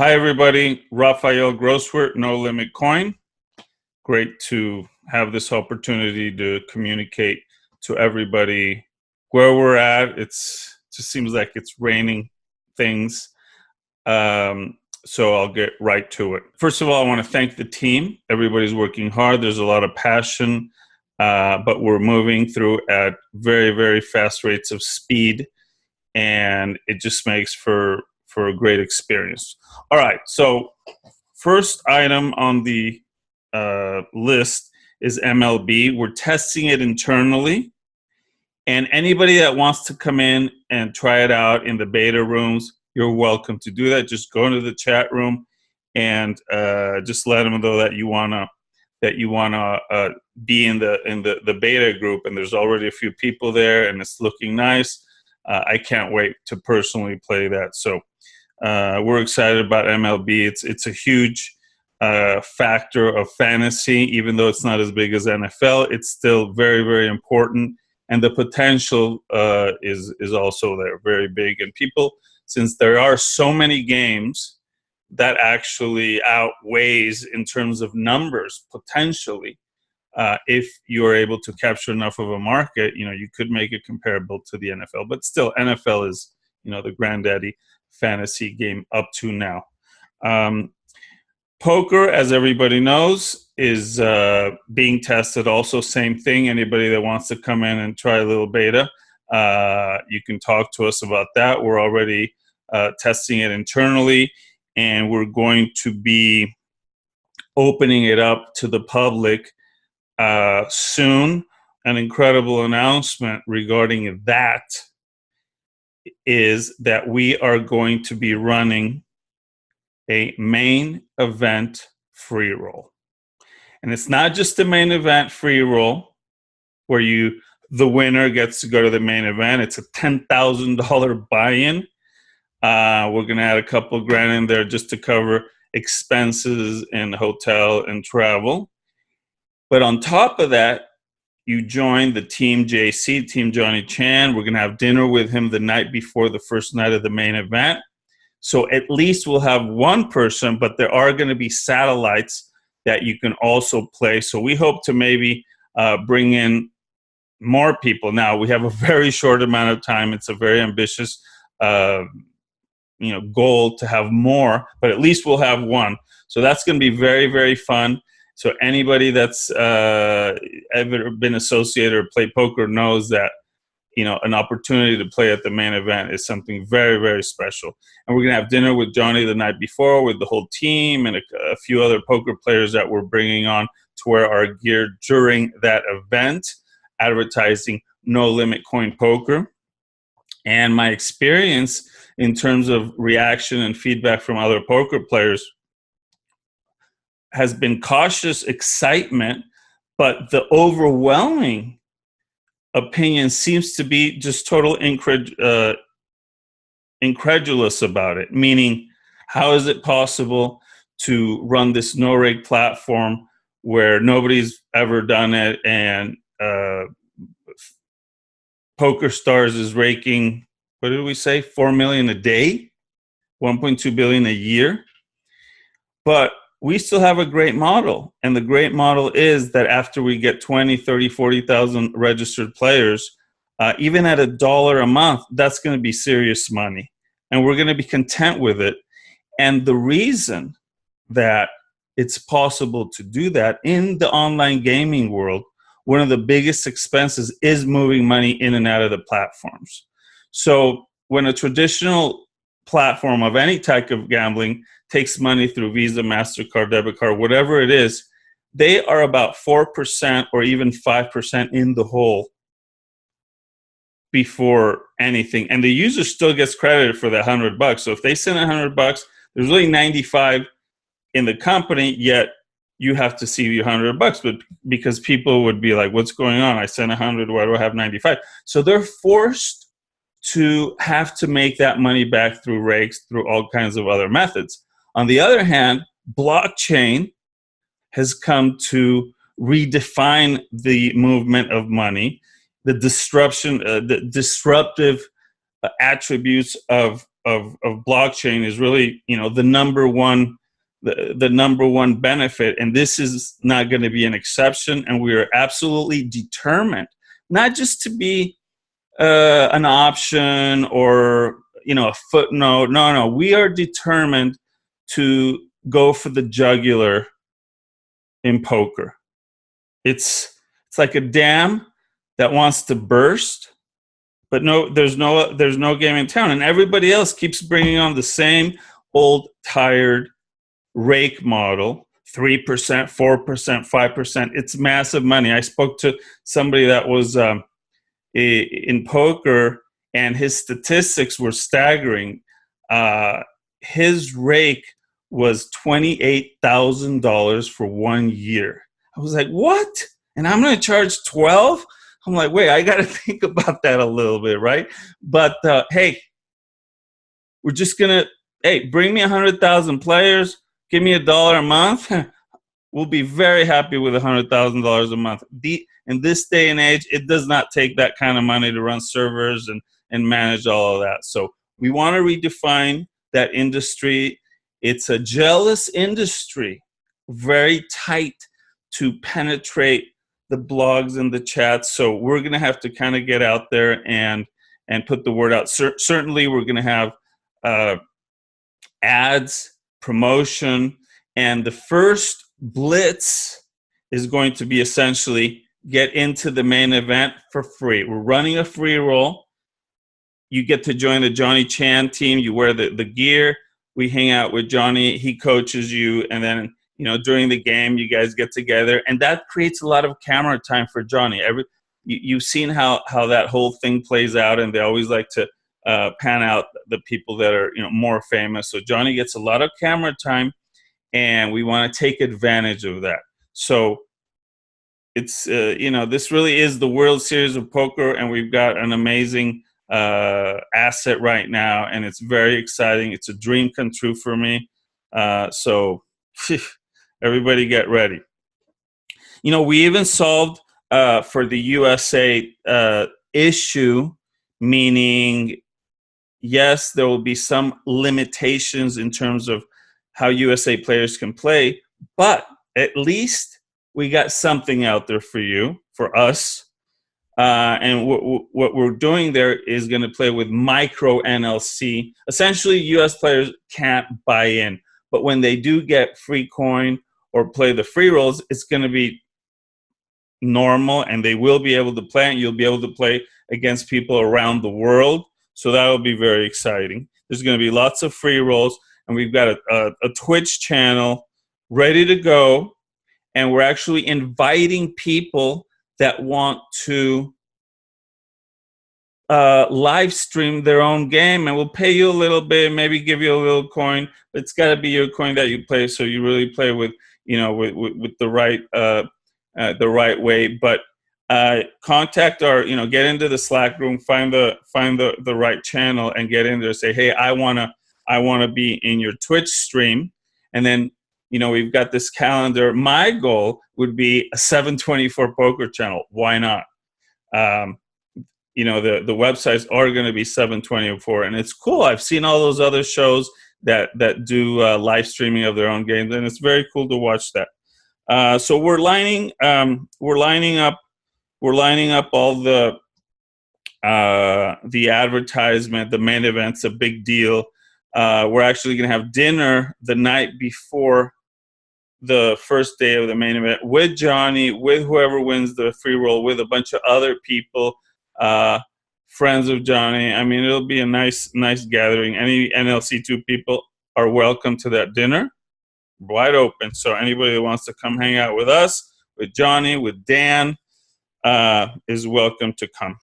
Hi, everybody. Rafael Grosswert, No Limit Coin. Great to have this opportunity to communicate to everybody where we're at. It just seems like it's raining things. So I'll get right to it. First of all, I want to thank the team. Everybody's working hard. There's a lot of passion, but we're moving through at very, very fast rates of speed, and it just makes for a great experience. All right, so first item on the list is MLB. We're testing it internally, and anybody that wants to come in and try it out in the beta rooms, you're welcome to do that. Just go into the chat room and just let them know that you wanna be in the beta group. And there's already a few people there, and it's looking nice. I can't wait to personally play that. So we're excited about MLB. It's a huge factor of fantasy, even though it's not as big as NFL. It's still very, very important, and the potential is also there, very big. And people, since there are so many games, that actually outweighs in terms of numbers potentially. If you're able to capture enough of a market, you could make it comparable to the NFL. But still, NFL is the granddaddy fantasy game up to now. Poker, as everybody knows, is being tested. Also, same thing. Anybody that wants to come in and try a little beta, you can talk to us about that. We're already testing it internally, and we're going to be opening it up to the public soon. An incredible announcement regarding that is that we are going to be running a main event free roll. And it's not just a main event free roll where the winner gets to go to the main event. It's a $10,000 buy-in. We're going to add a couple of grand in there just to cover expenses and hotel and travel. But on top of that, you join the Team JC, Team Johnny Chan. We're going to have dinner with him the night before the first night of the main event. So at least we'll have one person, but there are going to be satellites that you can also play. So we hope to maybe bring in more people. Now, we have a very short amount of time. It's a very ambitious goal to have more, but at least we'll have one. So that's going to be very, very fun. So anybody that's ever been associated or played poker knows that an opportunity to play at the main event is something very, very special. And we're going to have dinner with Johnny the night before with the whole team and a few other poker players that we're bringing on to wear our gear during that event, advertising NoLimitCoin Poker. And my experience in terms of reaction and feedback from other poker players has been cautious excitement, but the overwhelming opinion seems to be just total incredulous about it, meaning how is it possible to run this no-rake platform where nobody's ever done it, and PokerStars is raking, what did we say, 4 million a day, 1.2 billion a year? But we still have a great model, and the great model is that after we get 20, 30, 40,000 registered players, even at $1 a month, that's going to be serious money, and we're going to be content with it. And the reason that it's possible to do that in the online gaming world, one of the biggest expenses is moving money in and out of the platforms. So when a traditional platform of any type of gambling takes money through Visa, MasterCard, debit card, whatever it is, they are about 4% or even 5% in the hole before anything. And the user still gets credited for that $100. So if they send $100, there's really 95 in the company, yet you have to see your $100, but because people would be like, what's going on? I sent 100, why do I have 95? So they're forced to have to make that money back through rakes, through all kinds of other methods. On the other hand, blockchain has come to redefine the movement of money, the disruptive attributes of blockchain is really, the number one benefit, and this is not going to be an exception. And we are absolutely determined not just to be an option or a footnote. No, we are determined to go for the jugular in poker. It's like a dam that wants to burst, but there's no game in town, and everybody else keeps bringing on the same old tired rake model. 3%, 4%, 5%. It's massive money. I spoke to somebody that was in poker, and his statistics were staggering. His rake was $28,000 for 1 year. I was like, what? And I'm going to charge 12? I'm like, wait, I got to think about that a little bit, right? But hey, we're just going to, bring me 100,000 players, give me $1 a month. We'll be very happy with $100,000 a month. In this day and age, it does not take that kind of money to run servers and manage all of that. So we want to redefine that industry. It's a jealous industry, very tight to penetrate the blogs and the chats. So we're going to have to kind of get out there and put the word out. Certainly, we're going to have ads, promotion, and the first blitz is going to be essentially get into the main event for free. We're running a free roll. You get to join the Johnny Chan team. You wear the gear. We hang out with Johnny. He coaches you, and then during the game, you guys get together, and that creates a lot of camera time for Johnny. You've seen how that whole thing plays out, and they always like to pan out the people that are more famous. So Johnny gets a lot of camera time, and we want to take advantage of that. So it's this really is the World Series of Poker, and we've got an amazing asset right now, and it's very exciting. It's a dream come true for me. So everybody get ready. We even solved for the USA issue, meaning yes, there will be some limitations in terms of how USA players can play, but at least we got something out there for you, for us. And what we're doing there is going to play with micro NLC. Essentially, US players can't buy in, but when they do get free coin or play the free rolls, it's going to be normal, and they will be able to play, and you'll be able to play against people around the world. So that will be very exciting. There's going to be lots of free rolls, and we've got a Twitch channel ready to go, and we're actually inviting people that want to live stream their own game, and we'll pay you a little bit, maybe give you a little coin, but it's got to be your coin that you play, so you really play with with the right way. But contact our get into the Slack room, find the right channel, and get in there. Say, hey, I wanna be in your Twitch stream, and then we've got this calendar. My goal would be a 724 poker channel. Why not? The websites are going to be 724, and it's cool. I've seen all those other shows that do live streaming of their own games, and it's very cool to watch that. So we're lining up all the advertisement. The main event's a big deal. We're actually going to have dinner the night before the first day of the main event with Johnny, with whoever wins the free roll, with a bunch of other people, friends of Johnny. I mean, it'll be a nice gathering. Any NLC2 people are welcome to that dinner, wide open. So anybody that wants to come hang out with us, with Johnny, with Dan, is welcome to come.